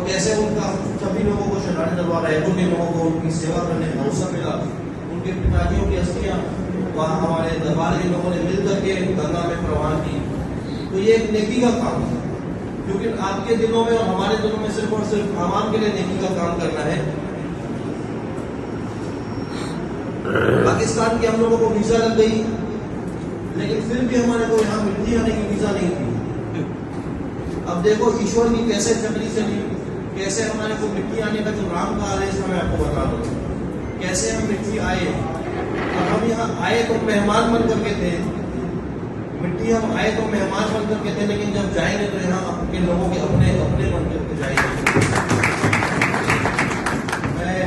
कैसे उनका सभी लोगों को शैतानी दरबार रायपुर के लोगों को उनकी सेवा करने का अवसर मिला। उनके पिताजियों की अस्थियां वहाँ हमारे दरबार के लोगों ने मिल करके गंगा में प्रवाह की। तो ये एक नेकी का काम है, क्योंकि आपके दिलों में और हमारे दिलों में सिर्फ और सिर्फ आवाम के लिए नेकी का काम करना है। पाकिस्तान के हम लोगों को वीजा लग गई, लेकिन फिर भी हमारे को यहाँ मिट्टी आने की वीजा नहीं थी। अब देखो ईश्वर की कैसे चक्री चली, कैसे हमारे को मिट्टी आने का जो राम काल है इसमें मैं आपको बता दूं कैसे हम मिट्टी आए। और हम यहाँ आए तो मेहमान बन करके थे, मिट्टी हम आए तो मेहमान बन करके थे, लेकिन जब जाएंगे तो यहाँ आपके लोगों के अपने अपने बन करके जाएंगे। मैं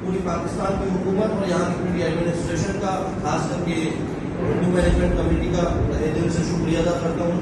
पूरी पाकिस्तान की हुकूमत और यहाँ की पूरी एडमिनिस्ट्रेशन का, खास करके हिंदू मैनेजमेंट कमेटी का तहे दिल से शुक्रिया अदा करता हूँ।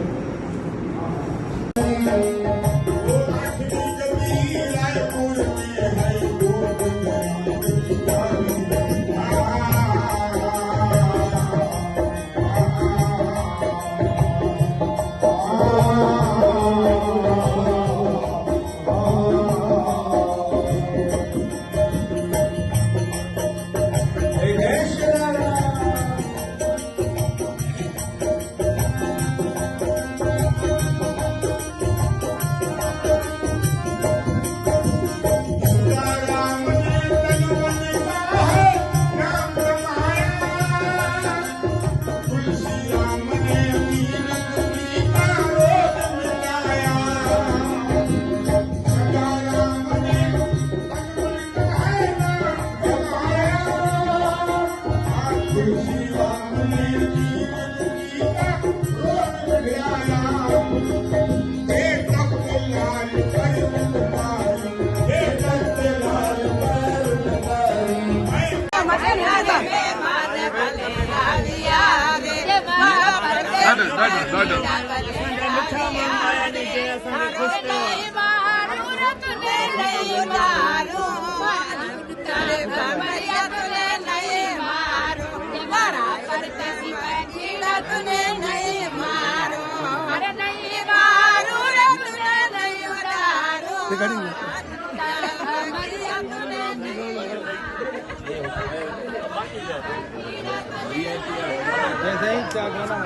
जैसे ही क्या गाना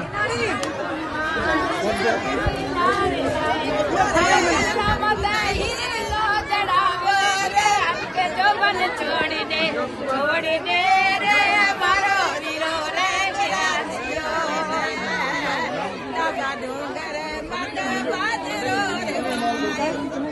छोड़ दे रे मारो रीरो रे डूंगर मत बाजरो रे